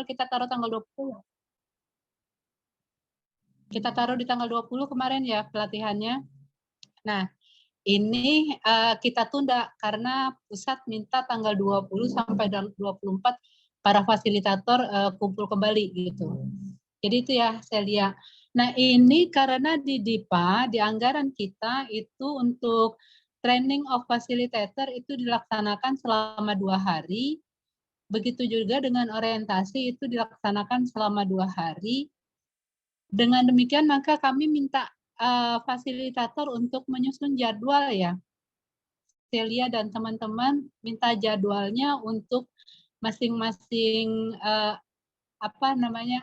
kita taruh tanggal 20. Kita taruh di tanggal 20 kemarin ya pelatihannya. Nah, ini kita tunda karena pusat minta tanggal 20 sampai 24 para fasilitator kumpul kembali gitu. Jadi itu ya Celia. Nah ini karena di DIPA, di anggaran kita itu untuk training of facilitator itu dilaksanakan selama 2 hari. Begitu juga dengan orientasi itu dilaksanakan selama 2 hari. Dengan demikian maka kami minta fasilitator untuk menyusun jadwal ya. Celia dan teman-teman minta jadwalnya untuk masing-masing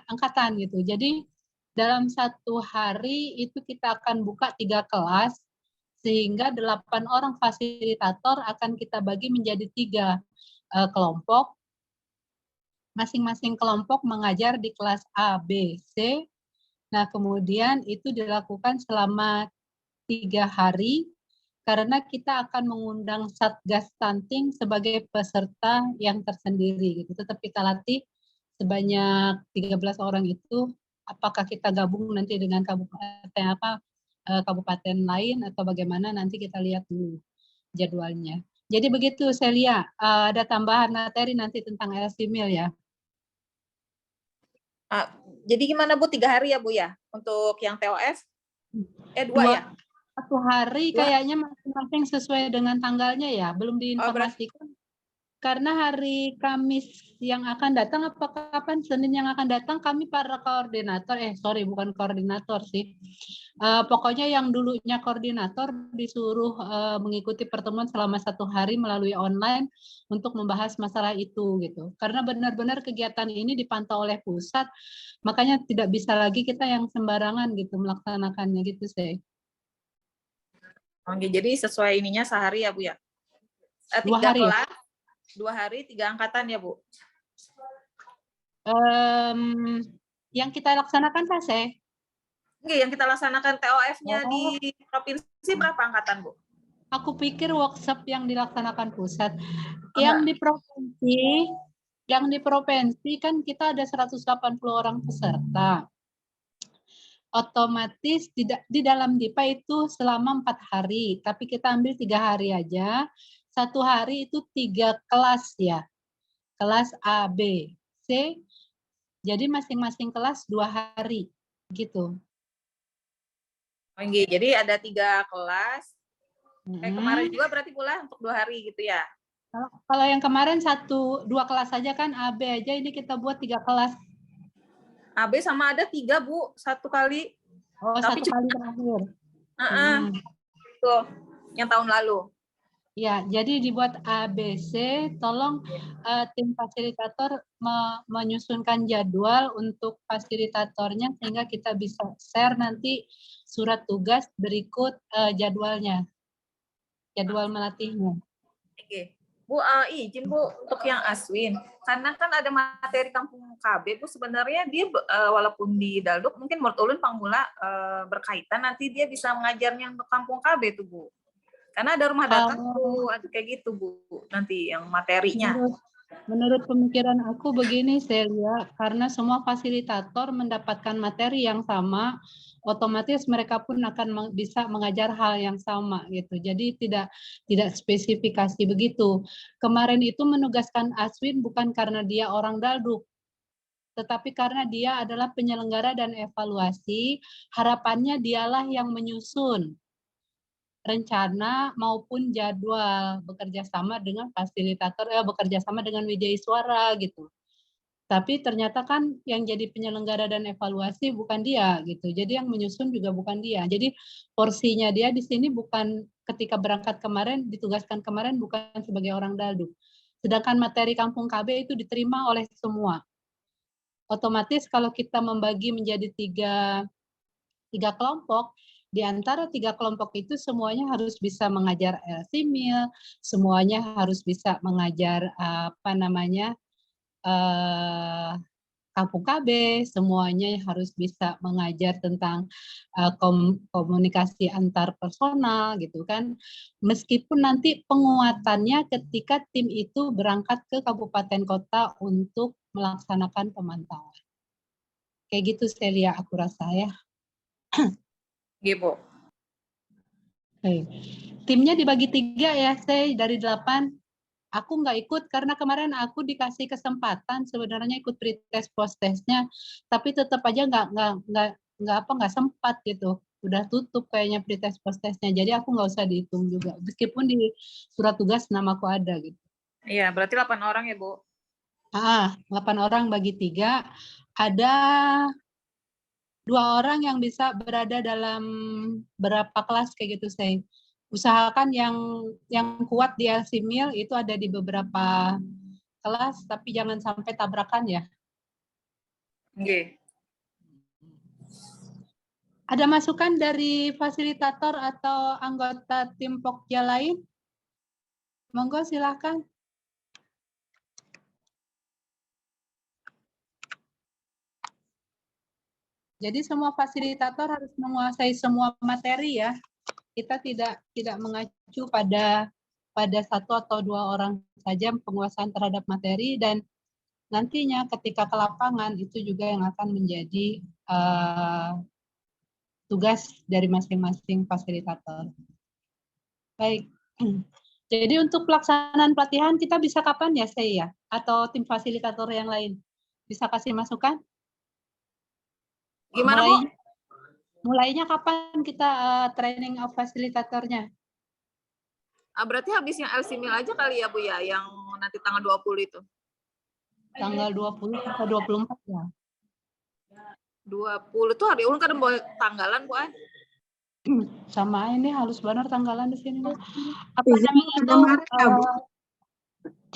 angkatan gitu. Jadi dalam 1 hari itu kita akan buka 3 kelas sehingga 8 orang fasilitator akan kita bagi menjadi 3 kelompok. Masing-masing kelompok mengajar di kelas A, B, C. Nah, kemudian itu dilakukan selama 3 hari karena kita akan mengundang Satgas Stunting sebagai peserta yang tersendiri gitu. Tetap kita latih sebanyak 13 orang itu, apakah kita gabung nanti dengan kabupaten lain atau bagaimana nanti kita lihat dulu jadwalnya. Jadi begitu Celia, ada tambahan materi nanti tentang LC-Mil ya. Jadi gimana Bu, 3 hari ya Bu ya untuk yang TOF? 2 ya? 1 hari kayaknya masing-masing sesuai dengan tanggalnya ya, belum diinformasikan. Karena hari Kamis yang akan datang, apa kapan Senin yang akan datang, kami para koordinator, bukan koordinator sih. Pokoknya yang dulunya koordinator disuruh mengikuti pertemuan selama 1 hari melalui online untuk membahas masalah itu gitu. Karena benar-benar kegiatan ini dipantau oleh pusat, makanya tidak bisa lagi kita yang sembarangan gitu melaksanakannya gitu sih. Oke, jadi sesuai ininya sehari ya Bu ya? 3 hari. kelas, 2 hari, 3 angkatan ya Bu? Yang kita laksanakan Pak Yang kita laksanakan TOF-nya di provinsi berapa angkatan Bu? Aku pikir workshop yang dilaksanakan pusat. Yang di provinsi kan kita ada 180 orang peserta. Otomatis di dalam DIPA itu selama 4 hari, tapi kita ambil 3 hari aja. 1 hari itu 3 kelas ya. Kelas A, B, C. Jadi masing-masing kelas 2 hari gitu. Jadi ada 3 kelas. Kemarin juga berarti pula untuk 2 hari gitu ya? Kalau yang kemarin 1-2 kelas saja kan A, B aja, ini kita buat 3 kelas. AB sama ada 3 Bu, 1 kali. Oh, tapi 1 kali terakhir. Itu yang tahun lalu. Ya, jadi dibuat ABC, tolong tim fasilitator menyusunkan jadwal untuk fasilitatornya sehingga kita bisa share nanti surat tugas berikut jadwalnya, jadwal melatihnya. Oke. Bu, izin Bu untuk yang Aswin, karena kan ada materi kampung KB Bu, sebenarnya dia walaupun di Dalduk mungkin menurut ulun pangmula berkaitan nanti dia bisa mengajarnya untuk kampung KB tuh Bu. Karena ada rumah datang tuh, kayak gitu Bu, nanti yang materinya. Menurut pemikiran aku begini Celia, karena semua fasilitator mendapatkan materi yang sama, otomatis mereka pun akan bisa mengajar hal yang sama gitu. Jadi tidak spesifikasi begitu. Kemarin itu menugaskan Aswin bukan karena dia orang Dalduk, tetapi karena dia adalah penyelenggara dan evaluasi, harapannya dialah yang menyusun rencana maupun jadwal bekerja sama dengan fasilitator, bekerja sama dengan Wijaya Suara gitu. Tapi ternyata kan yang jadi penyelenggara dan evaluasi bukan dia gitu. Jadi yang menyusun juga bukan dia. Jadi porsinya dia di sini bukan ketika berangkat kemarin, ditugaskan kemarin bukan sebagai orang Dalduk. Sedangkan materi Kampung KB itu diterima oleh semua. Otomatis kalau kita membagi menjadi tiga kelompok, di antara 3 kelompok itu semuanya harus bisa mengajar LC-Mil, semuanya harus bisa mengajar Kampung KB, semuanya harus bisa mengajar tentang komunikasi antar personal gitu kan. Meskipun nanti penguatannya ketika tim itu berangkat ke kabupaten kota untuk melaksanakan pemantauan. Kayak gitu Celia aku rasa ya. Iya, Bu. Oke. Timnya dibagi 3 ya, saya dari 8. Aku nggak ikut karena kemarin aku dikasih kesempatan sebenarnya ikut pretest post-testnya, tapi tetap aja nggak sempat gitu. Udah tutup kayaknya pretest post-testnya, jadi aku nggak usah dihitung juga. Meskipun di surat tugas namaku ada gitu. Iya, berarti 8 orang ya, Bu. 8 orang bagi 3, ada 2 orang yang bisa berada dalam berapa kelas kayak gitu saya. Usahakan yang kuat di LC-Mil itu ada di beberapa kelas, tapi jangan sampai tabrakan ya. Oke. Ada masukan dari fasilitator atau anggota tim Pokja lain? Monggo silakan. Jadi semua fasilitator harus menguasai semua materi ya. Kita tidak mengacu pada 1 atau 2 orang saja penguasaan terhadap materi, dan nantinya ketika ke lapangan itu juga yang akan menjadi tugas dari masing-masing fasilitator. Baik. Jadi untuk pelaksanaan pelatihan kita bisa kapan ya saya atau tim fasilitator yang lain? Bisa kasih masukan? Gimana, Bu? Mulainya kapan kita training of fasilitatornya? Berarti habisnya LC Mil aja kali ya, Bu ya, yang nanti tanggal 20 itu. Tanggal 20 sampai 24 ya. 20 tuh hari ulun kan mau tanggalan, Bu. Sama ini halus benar tanggalan di sini. Apa Izin namanya ada tuh? Maret ya, Bu?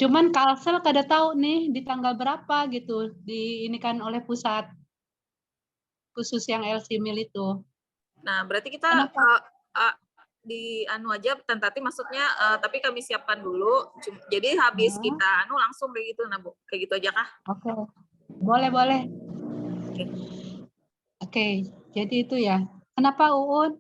Cuman Kalsel kada tahu nih di tanggal berapa gitu, diinikan oleh pusat khusus yang LC Mil itu. Nah, berarti kita di anu aja tentatif maksudnya, tapi kami siapkan dulu. Jadi habis kita anu langsung kayak gitu, nah Bu. Kayak gitu aja kah? Oke. Boleh. Oke, jadi itu ya. Kenapa Uun?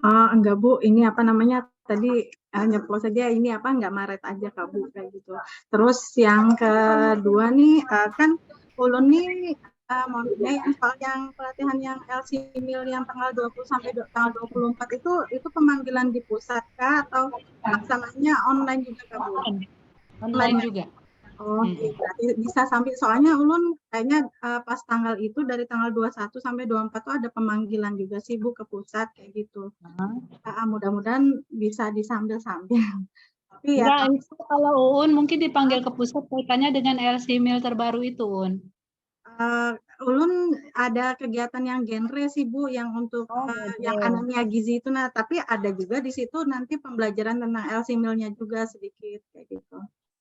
Enggak Bu, ini apa namanya tadi nyeplos saja ini apa enggak Maret aja Kak Bu kayak gitu. Terus yang kedua nih kan ulun nih mau nanya soal yang pelatihan yang LC Mil yang tanggal 20 sampai tanggal 24 itu pemanggilan di pusat kah atau pelaksananya online juga Kak Bu? Online juga. Oh, berarti bisa sampai soalnya ulun kayaknya pas tanggal itu dari tanggal 21 sampai 24 tuh ada pemanggilan juga sih Bu ke pusat kayak gitu. Mudah-mudahan bisa disambil-sambil. Tapi ya Enggak, itu kalau Uun mungkin dipanggil ke pusat kaitannya dengan LC Mil terbaru itu, Uun. ulun ada kegiatan yang genre sih Bu yang untuk yang anemia gizi itu, nah tapi ada juga di situ nanti pembelajaran tentang LC Mil-nya juga sedikit kayak gitu.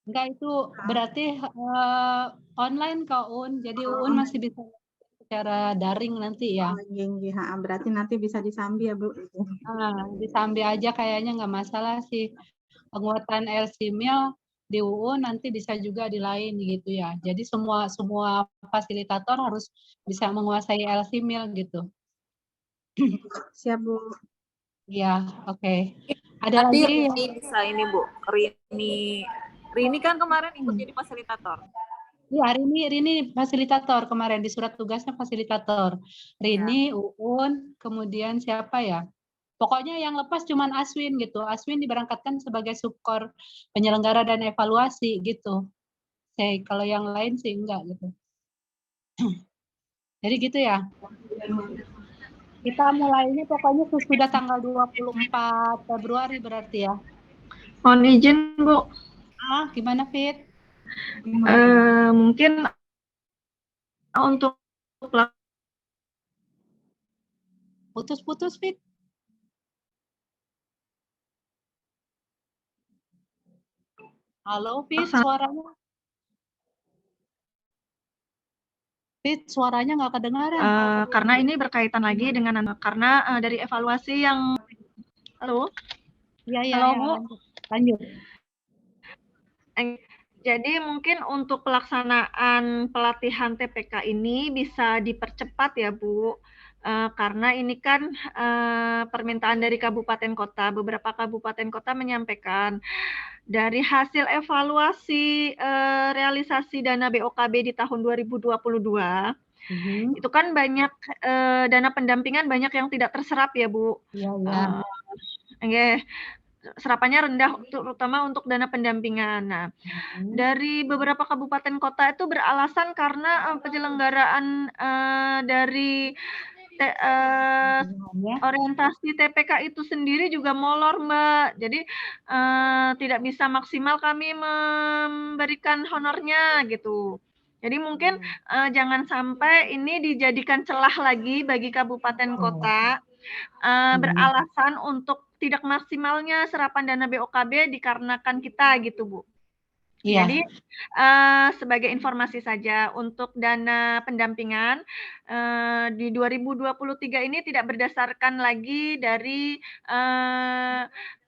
Enggak, itu berarti online kok Un, jadi Uun masih bisa secara daring nanti ya. Iya, berarti nanti bisa disambi ya Bu. Disambi aja kayaknya nggak masalah sih. Penguatan LC Mil di UUN nanti bisa juga di lain gitu ya. Jadi semua fasilitator harus bisa menguasai LC Mil gitu. Siap Bu. Iya, oke. Ada Nanti lagi Rini bisa ini Bu. Rini kan kemarin ikut jadi fasilitator. Iya, Rini fasilitator kemarin di surat tugasnya fasilitator. Rini, Uun, kemudian siapa ya? Pokoknya yang lepas cuman Aswin gitu. Aswin diberangkatkan sebagai subkor penyelenggara dan evaluasi gitu. Kalau yang lain sih enggak gitu. Jadi gitu ya. Kita mulainya pokoknya sudah tanggal 24 Februari berarti ya. Mohon izin Bu. Gimana Fit? Mungkin untuk putus-putus Fit. Halo Fit, suaranya. Fit, suaranya nggak kedengaran. Karena ini berkaitan lagi dengan karena dari evaluasi yang halo. Iya, halo Bu. Lanjut. Jadi mungkin untuk pelaksanaan pelatihan TPK ini bisa dipercepat ya Bu. Karena ini kan permintaan dari kabupaten kota. Beberapa kabupaten kota menyampaikan dari hasil evaluasi realisasi dana BOKB di tahun 2022, itu kan banyak dana pendampingan banyak yang tidak terserap ya Bu. Iya, iya. Nggih, serapannya rendah terutama untuk dana pendampingan. Nah, dari beberapa kabupaten kota itu beralasan karena penyelenggaraan dari orientasi TPK itu sendiri juga molor, Mbak. Jadi tidak bisa maksimal kami memberikan honornya gitu. Jadi mungkin jangan sampai ini dijadikan celah lagi bagi kabupaten kota beralasan untuk tidak maksimalnya serapan dana BOKB dikarenakan kita gitu, Bu. Iya. Jadi sebagai informasi saja untuk dana pendampingan di 2023 ini tidak berdasarkan lagi dari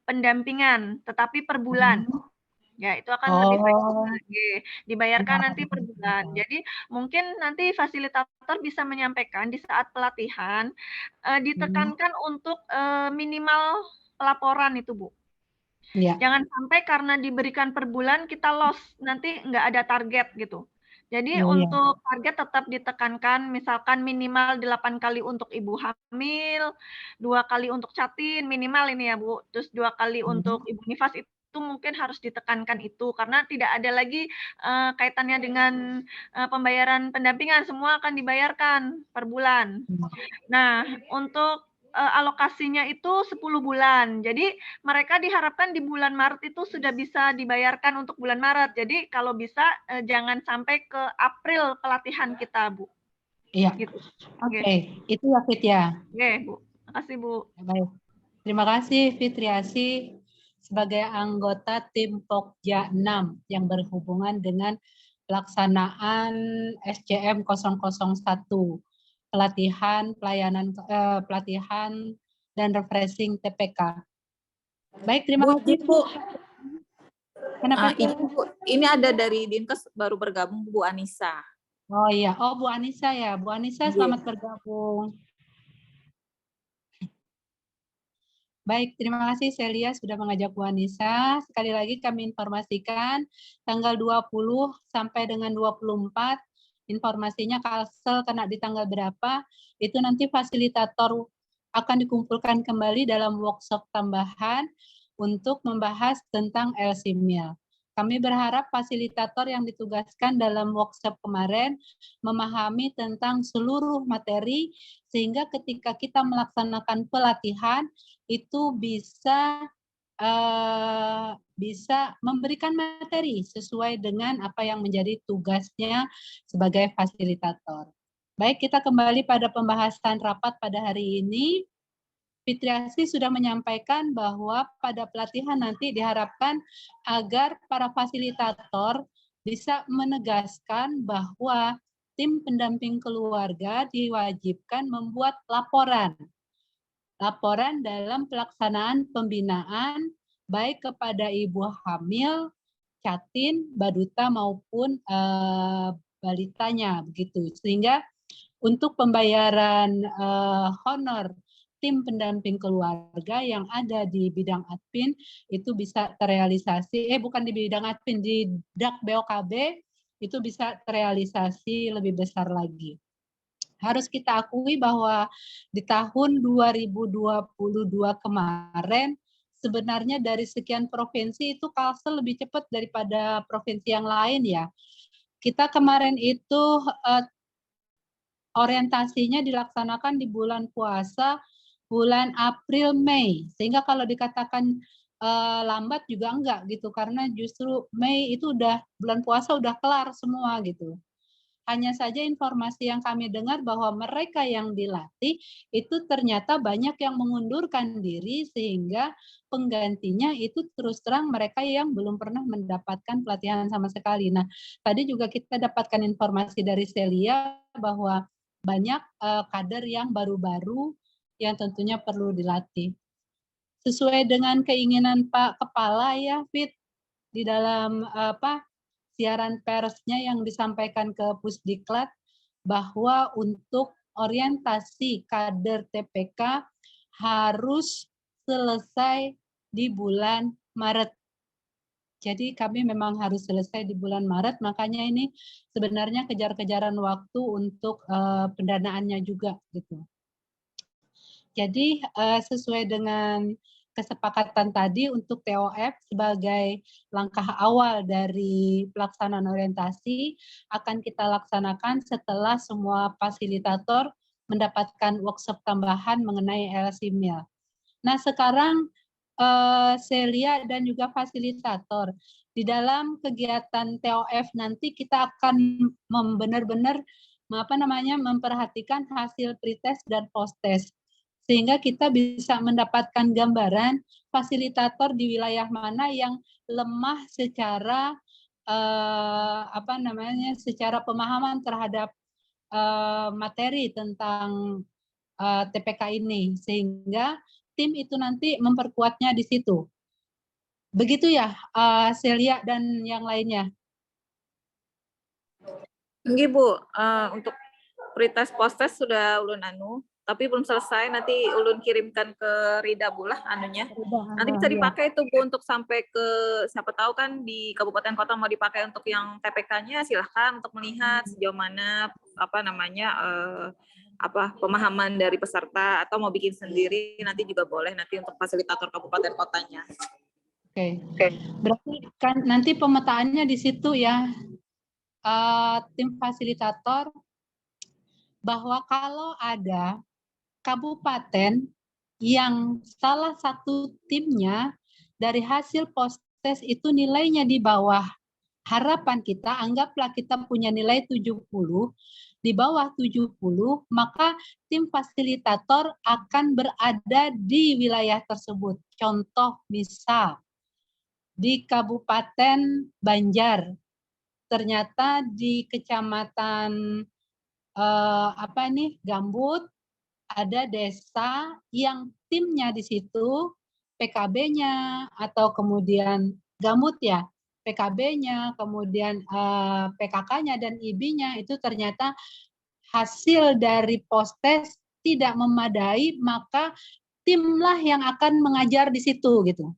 pendampingan, tetapi per bulan. Ya, itu akan lebih fleksibel lagi, dibayarkan nanti per bulan. Jadi mungkin nanti fasilitator bisa menyampaikan di saat pelatihan ditekankan untuk minimal pelaporan itu, Bu. Iya. Jangan sampai karena diberikan per bulan kita loss, nanti nggak ada target gitu. Jadi untuk target tetap ditekankan, misalkan minimal 8 kali untuk ibu hamil, 2 kali untuk catin, minimal ini ya Bu, terus 2 kali untuk ibu nifas itu mungkin harus ditekankan itu, karena tidak ada lagi kaitannya dengan pembayaran pendampingan, semua akan dibayarkan per bulan. Nah, untuk alokasinya itu 10 bulan. Jadi mereka diharapkan di bulan Maret itu sudah bisa dibayarkan untuk bulan Maret. Jadi kalau bisa jangan sampai ke April pelatihan kita, Bu. Iya. Gitu. Oke, itu ya Fit ya. Oke, Bu. Makasih, Bu. Baik. Terima kasih Fitriasi sebagai anggota tim Pokja 6 yang berhubungan dengan pelaksanaan SCM 001. Pelatihan dan refreshing TPK. Baik, terima kasih Bu. Kenapa ini ada dari Dinkes baru bergabung Bu Anissa. Oh iya, Bu Anissa ya. Bu Anissa selamat bergabung. Baik, terima kasih Celia sudah mengajak Bu Anissa. Sekali lagi kami informasikan tanggal 20 sampai dengan 24 informasinya Kalsel kena di tanggal berapa, itu nanti fasilitator akan dikumpulkan kembali dalam workshop tambahan untuk membahas tentang LC-Mil. Kami berharap fasilitator yang ditugaskan dalam workshop kemarin memahami tentang seluruh materi, sehingga ketika kita melaksanakan pelatihan, itu bisa memberikan materi sesuai dengan apa yang menjadi tugasnya sebagai fasilitator. Baik, kita kembali pada pembahasan rapat pada hari ini. Fitriasi sudah menyampaikan bahwa pada pelatihan nanti diharapkan agar para fasilitator bisa menegaskan bahwa tim pendamping keluarga diwajibkan membuat laporan dalam pelaksanaan pembinaan baik kepada ibu hamil, catin, baduta maupun balitanya begitu. Sehingga untuk pembayaran honor tim pendamping keluarga yang ada di bidang admin itu bisa terrealisasi, bukan di bidang admin, di DAK BOKB itu bisa terrealisasi lebih besar lagi. Harus kita akui bahwa di tahun 2022 kemarin, sebenarnya dari sekian provinsi itu Kalsel lebih cepat daripada provinsi yang lain ya. Kita kemarin itu orientasinya dilaksanakan di bulan puasa, bulan April, Mei. Sehingga kalau dikatakan lambat juga enggak gitu, karena justru Mei itu udah bulan puasa udah kelar semua gitu. Hanya saja informasi yang kami dengar bahwa mereka yang dilatih itu ternyata banyak yang mengundurkan diri sehingga penggantinya itu terus terang mereka yang belum pernah mendapatkan pelatihan sama sekali. Nah, tadi juga kita dapatkan informasi dari Celia bahwa banyak kader yang baru-baru yang tentunya perlu dilatih. Sesuai dengan keinginan Pak Kepala ya, Fit, di dalam siaran persnya yang disampaikan ke Pusdiklat bahwa untuk orientasi kader TPK harus selesai di bulan Maret. Jadi kami memang harus selesai di bulan Maret, makanya ini sebenarnya kejar-kejaran waktu untuk pendanaannya juga gitu. Jadi sesuai dengan kesepakatan tadi untuk TOF sebagai langkah awal dari pelaksanaan orientasi akan kita laksanakan setelah semua fasilitator mendapatkan workshop tambahan mengenai LC-MIL. Nah sekarang Celia dan juga fasilitator. Di dalam kegiatan TOF nanti kita akan benar-benar memperhatikan hasil pretest dan posttest. Sehingga kita bisa mendapatkan gambaran fasilitator di wilayah mana yang lemah secara secara pemahaman terhadap materi tentang TPK ini, sehingga tim itu nanti memperkuatnya di situ. Begitu ya, Celia dan yang lainnya. Nggih Bu, untuk pretest posttest sudah ulun tapi belum selesai, nanti ulun kirimkan ke Rida Bu lah anunya. Nanti bisa dipakai itu Bu untuk sampai ke, siapa tahu kan di kabupaten kota mau dipakai untuk yang TPK-nya, silahkan untuk melihat sejauh mana pemahaman dari peserta, atau mau bikin sendiri nanti juga boleh nanti untuk fasilitator kabupaten kotanya. Oke. Berarti kan nanti pemetaannya di situ ya, tim fasilitator, bahwa kalau ada kabupaten yang salah satu timnya dari hasil posttest itu nilainya di bawah harapan kita, anggaplah kita punya nilai 70, di bawah 70, maka tim fasilitator akan berada di wilayah tersebut. Contoh misal, di Kabupaten Banjar, ternyata di Kecamatan Gambut, ada desa yang timnya di situ, PKB-nya, atau kemudian Gambut ya, PKB-nya, kemudian PKK-nya dan IB-nya itu ternyata hasil dari posttest tidak memadai, maka timlah yang akan mengajar di situ gitu.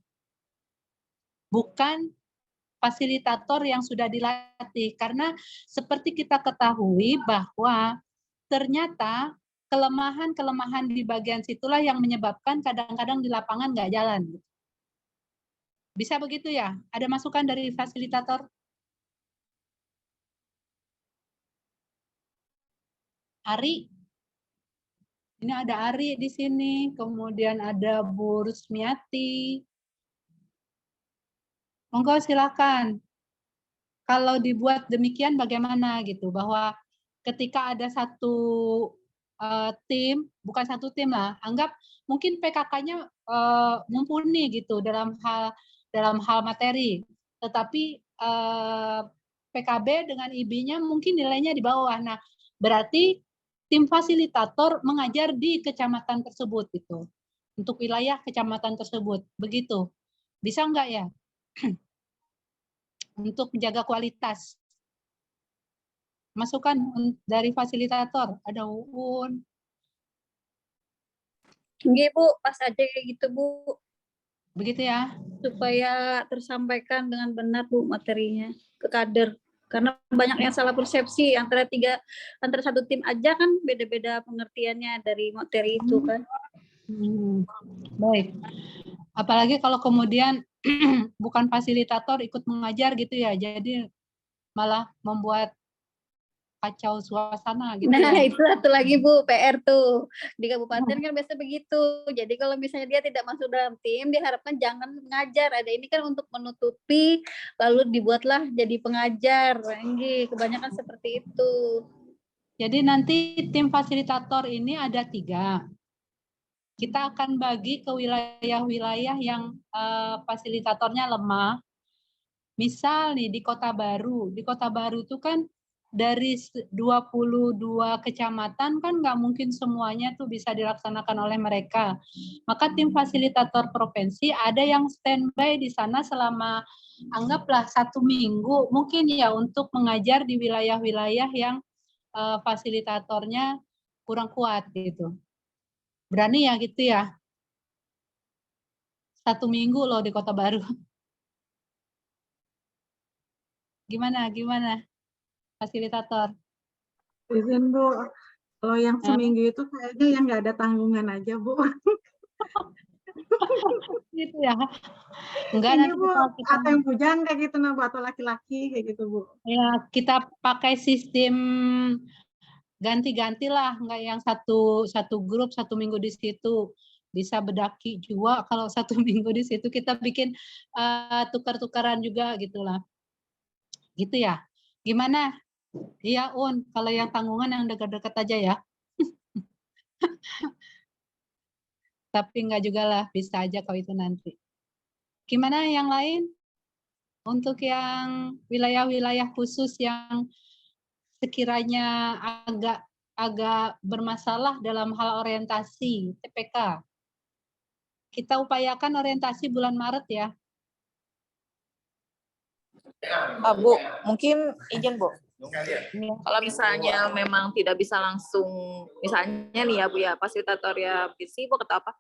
Bukan fasilitator yang sudah dilatih, karena seperti kita ketahui bahwa ternyata kelemahan-kelemahan di bagian situlah yang menyebabkan kadang-kadang di lapangan nggak jalan. Bisa begitu ya? Ada masukan dari fasilitator? Ari? Ini ada Ari di sini, kemudian ada Bu Rusmiati. Monggo silakan. Kalau dibuat demikian bagaimana gitu, bahwa ketika ada satu tim, bukan satu tim lah, anggap mungkin PKK-nya mumpuni gitu dalam hal materi, tetapi PKB dengan IB-nya mungkin nilainya di bawah. Nah, berarti tim fasilitator mengajar di kecamatan tersebut gitu, untuk wilayah kecamatan tersebut, begitu. Bisa enggak ya? Untuk menjaga kualitas. Masukan dari fasilitator, ada Uun. Nggih Bu, pas aja kayak gitu Bu. Begitu ya. Supaya tersampaikan dengan benar Bu materinya ke kader. Karena banyak yang salah persepsi antara satu tim aja kan beda-beda pengertiannya dari materi itu kan. Baik. Apalagi kalau kemudian bukan fasilitator ikut mengajar gitu ya, jadi malah membuat kacau suasana gitu. Nah, ya. itu satu lagi Bu, PR tuh. Di kabupaten kan biasa begitu. Jadi kalau misalnya dia tidak masuk dalam tim, diharapkan jangan mengajar. Ada ini kan untuk menutupi, lalu dibuatlah jadi pengajar. Kebanyakan seperti itu. Jadi nanti tim fasilitator ini ada 3. Kita akan bagi ke wilayah-wilayah yang fasilitatornya lemah. Misal nih di Kota Baru. Di Kota Baru itu kan dari 22 kecamatan kan nggak mungkin semuanya tuh bisa dilaksanakan oleh mereka. Maka tim fasilitator provinsi ada yang standby di sana selama anggaplah 1 minggu mungkin ya untuk mengajar di wilayah-wilayah yang fasilitatornya kurang kuat gitu. Berani ya gitu ya. 1 minggu loh di Kota Baru. Gimana fasilitator? Izin Bu, kalau yang Hah? seminggu itu kayaknya yang nggak ada tanggungan aja Bu. Gitu ya. Enggak, Iya nanti Bu, kita atau yang bujang kayak gitu nah Bu, atau laki-laki kayak gitu Bu. ya kita pakai sistem ganti-ganti lah, nggak yang satu grup 1 minggu di situ. Bisa bedaki juga kalau 1 minggu di situ, kita bikin tukar-tukaran juga gitulah. Gitu ya. Gimana? Iya Un, kalau yang tanggungan yang dekat-dekat aja ya. Tapi enggak juga lah, bisa aja kalau itu nanti. Gimana yang lain? Untuk yang wilayah-wilayah khusus yang sekiranya agak bermasalah dalam hal orientasi TPK. Kita upayakan orientasi bulan Maret ya. Bu, mungkin izin Bu. Ya. Kalau misalnya memang tidak bisa langsung, misalnya nih ya Bu ya, fasilitator ya sibuk atau apa,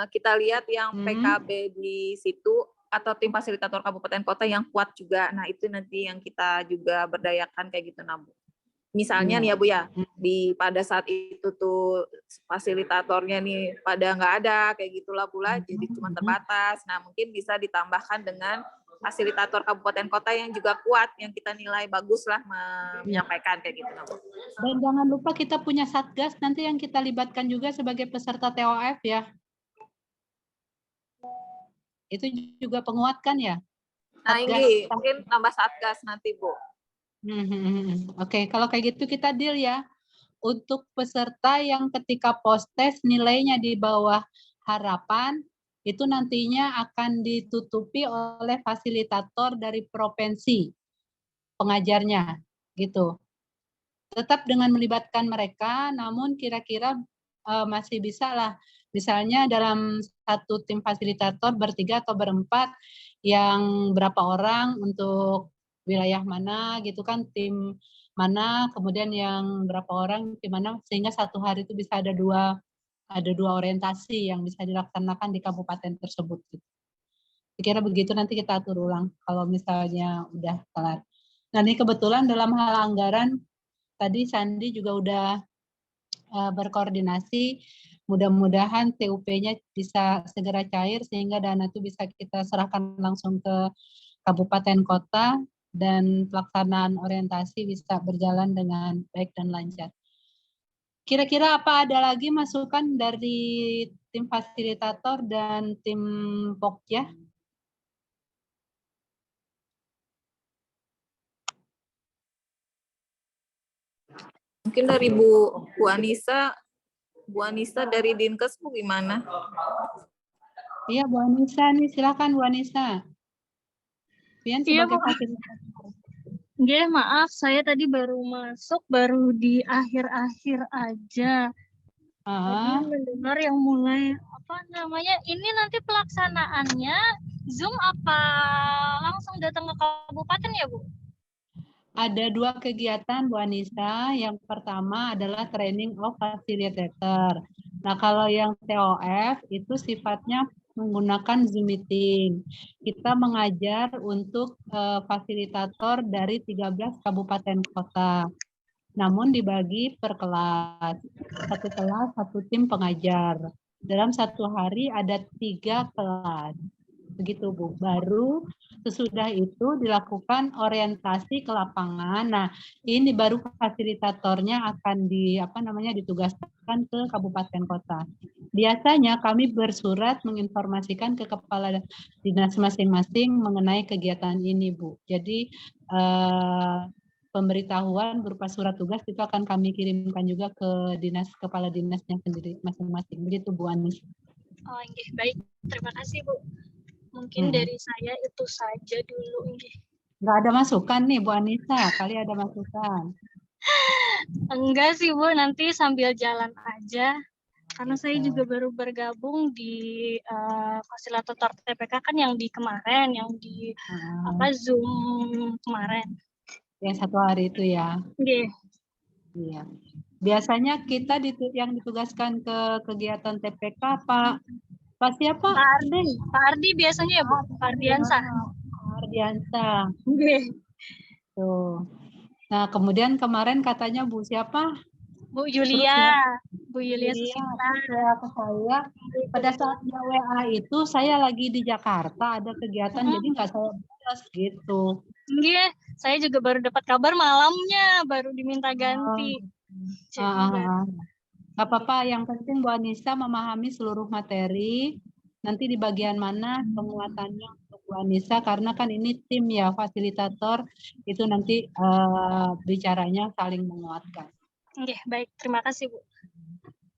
kita lihat yang PKB di situ atau tim fasilitator kabupaten kota yang kuat juga. Nah itu nanti yang kita juga berdayakan kayak gitu nah Bu. Misalnya nih ya Bu ya, pada saat itu tuh fasilitatornya nih pada nggak ada kayak gitulah pula, jadi cuma terbatas. Nah mungkin bisa ditambahkan dengan fasilitator kabupaten kota yang juga kuat, yang kita nilai bagus lah menyampaikan kayak gitu. Dan jangan lupa kita punya satgas nanti yang kita libatkan juga sebagai peserta TOF ya. Itu juga penguatkan ya. Nah ini mungkin tambah satgas nanti Bu. Oke, kalau kayak gitu kita deal ya. Untuk peserta yang ketika post-test nilainya di bawah harapan, itu nantinya akan ditutupi oleh fasilitator dari provinsi pengajarnya gitu. Tetap dengan melibatkan mereka, namun kira-kira masih bisa lah. Misalnya dalam satu tim fasilitator bertiga atau berempat, yang berapa orang untuk wilayah mana gitu kan, tim mana, kemudian yang berapa orang tim mana, sehingga satu hari itu bisa ada dua orientasi yang bisa dilaksanakan di kabupaten tersebut. Kira begitu, nanti kita atur ulang kalau misalnya udah kelar. Nah ini kebetulan dalam hal anggaran, tadi Sandi juga udah berkoordinasi, mudah-mudahan TUP-nya bisa segera cair sehingga dana itu bisa kita serahkan langsung ke kabupaten kota dan pelaksanaan orientasi bisa berjalan dengan baik dan lancar. Kira-kira apa ada lagi masukan dari tim fasilitator dan tim Pokja? Mungkin dari Bu Anissa dari Dinkes Bu gimana? Iya Bu Anissa nih, silakan Bu Anissa. Pian sebagai fasilitator. Iya, maaf, saya tadi baru masuk, baru di akhir-akhir aja. Tadi mendengar yang mulai, ini nanti pelaksanaannya Zoom apa langsung datang ke kabupaten ya, Bu? Ada 2 kegiatan Bu Anissa. Yang pertama adalah training of facilitator. Nah kalau yang TOF itu sifatnya menggunakan Zoom meeting. Kita mengajar untuk fasilitator dari 13 kabupaten kota. Namun dibagi per kelas. 1 kelas, 1 tim pengajar. Dalam 1 hari ada 3 kelas. Begitu Bu. Baru sesudah itu dilakukan orientasi ke lapangan. Nah, ini baru fasilitatornya akan ditugaskan ke kabupaten kota. Biasanya kami bersurat menginformasikan ke kepala dinas masing-masing mengenai kegiatan ini, Bu. Jadi pemberitahuan berupa surat tugas itu akan kami kirimkan juga ke kepala dinasnya sendiri masing-masing. Begitu Bu Anis. Oh, iya, baik. Terima kasih, Bu. Mungkin dari saya itu saja dulu. Nggak ada masukan nih Bu Anissa, kali ada masukan. Enggak sih Bu, nanti sambil jalan aja. Karena saya juga baru bergabung di fasilitator TPK kan yang di kemarin, yang di Zoom kemarin. Yang 1 hari itu ya. Iya. Iya. Biasanya kita yang ditugaskan ke kegiatan TPK Pak siapa? Pak Ardi biasanya ya Bu, Pak Ardiansa. Pak Ardiansa. Oke. Tuh. Nah, kemudian kemarin katanya Bu siapa? Bu Terus Yulia, Bu Yulia Yulia Susinta. ke saya. Pada saat dia WA itu saya lagi di Jakarta ada kegiatan, jadi nggak saya balas gitu. Iya, saya juga baru dapat kabar malamnya, baru diminta ganti. Nggak apa-apa, yang penting Bu Anissa memahami seluruh materi. Nanti di bagian mana penguatannya untuk Bu Anissa, karena kan ini tim ya, fasilitator, itu nanti bicaranya saling menguatkan. Oke, baik. Terima kasih, Bu.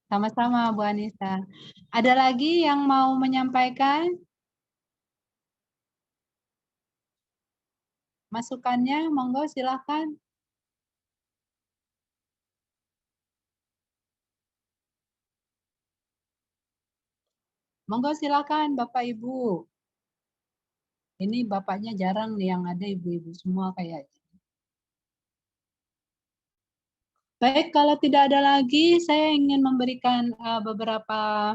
Sama-sama, Bu Anissa. Ada lagi yang mau menyampaikan? Masukannya, monggo silakan. Monggo silakan Bapak Ibu. Ini bapaknya jarang nih, yang ada ibu-ibu semua kayaknya. Baik, kalau tidak ada lagi, saya ingin memberikan beberapa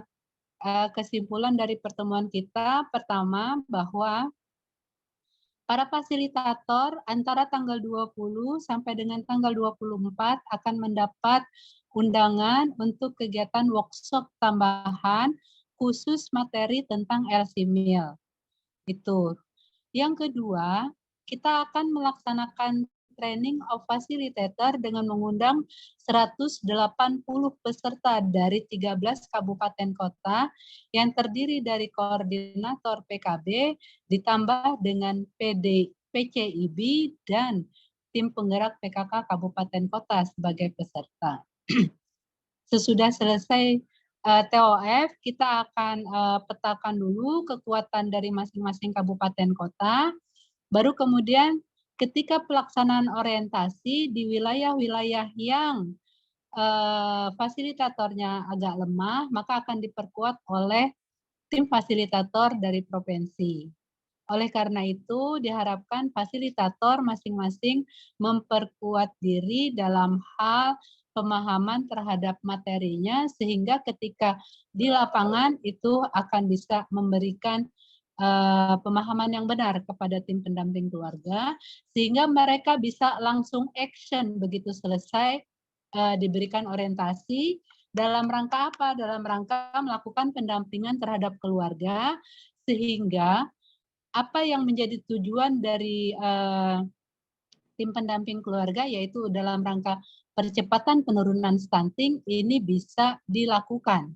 kesimpulan dari pertemuan kita. Pertama, bahwa para fasilitator antara tanggal 20 sampai dengan tanggal 24 akan mendapat undangan untuk kegiatan workshop tambahan khusus materi tentang LC-MIL. Itu. Yang kedua, kita akan melaksanakan training of facilitator dengan mengundang 180 peserta dari 13 kabupaten kota yang terdiri dari koordinator PKB ditambah dengan PCIB dan tim penggerak PKK kabupaten kota sebagai peserta. Sesudah selesai TOF, kita akan petakan dulu kekuatan dari masing-masing kabupaten kota, baru kemudian ketika pelaksanaan orientasi di wilayah-wilayah yang fasilitatornya agak lemah, maka akan diperkuat oleh tim fasilitator dari provinsi. Oleh karena itu, diharapkan fasilitator masing-masing memperkuat diri dalam hal pemahaman terhadap materinya, sehingga ketika di lapangan itu akan bisa memberikan pemahaman yang benar kepada tim pendamping keluarga, sehingga mereka bisa langsung action begitu selesai diberikan orientasi. Dalam rangka apa? Dalam rangka melakukan pendampingan terhadap keluarga, sehingga apa yang menjadi tujuan dari tim pendamping keluarga, yaitu dalam rangka percepatan penurunan stunting, ini bisa dilakukan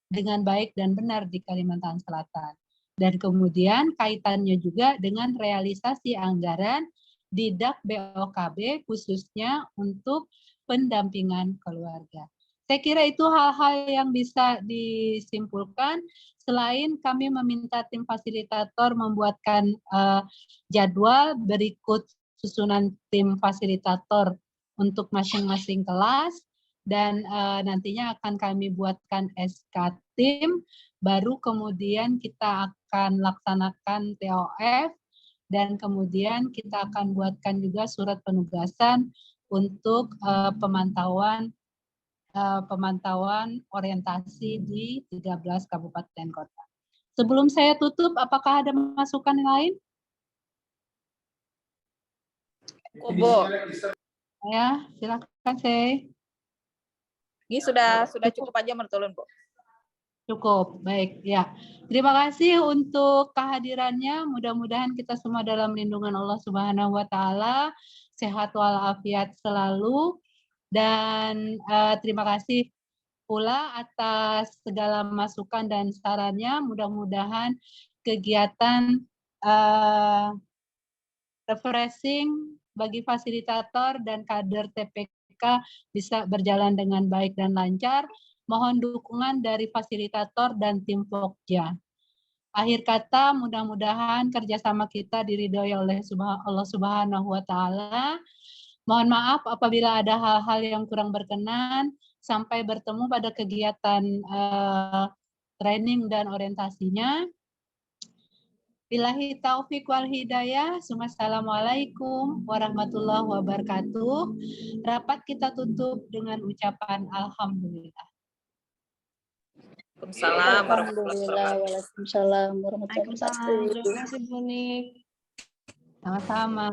dengan baik dan benar di Kalimantan Selatan. Dan kemudian kaitannya juga dengan realisasi anggaran di DAK BOKB khususnya untuk pendampingan keluarga. Saya kira itu hal-hal yang bisa disimpulkan. Selain kami meminta tim fasilitator membuatkan jadwal berikut susunan tim fasilitator untuk masing-masing kelas, dan nantinya akan kami buatkan SK tim, baru kemudian kita akan laksanakan TOF, dan kemudian kita akan buatkan juga surat penugasan untuk pemantauan orientasi di 13 kabupaten kota. Sebelum saya tutup, apakah ada masukan lain? Bu. Ya, silakan saya. Ini sudah cukup aja mertulun, Bu. Cukup, baik. Ya, terima kasih untuk kehadirannya. Mudah-mudahan kita semua dalam lindungan Allah Subhanahu Wa Taala, sehat walafiat selalu. Dan terima kasih pula atas segala masukan dan sarannya. Mudah-mudahan kegiatan refreshing bagi fasilitator dan kader TPK bisa berjalan dengan baik dan lancar. Mohon dukungan dari fasilitator dan tim Pokja. Akhir kata, mudah-mudahan kerjasama kita diridhoi oleh Allah Subhanahu Wa Taala. Mohon maaf apabila ada hal-hal yang kurang berkenan. Sampai bertemu pada kegiatan training dan orientasinya. Billahi taufik wal hidayah. Assalamualaikum warahmatullahi wabarakatuh. Rapat kita tutup dengan ucapan alhamdulillah. Waalaikumsalam warahmatullahi Alhamdulillah, wabarakatuh. waalaikumsalam warahmatullahi Waalaikumsalam. wabarakatuh. Terima kasih Bu Nik. Sama-sama.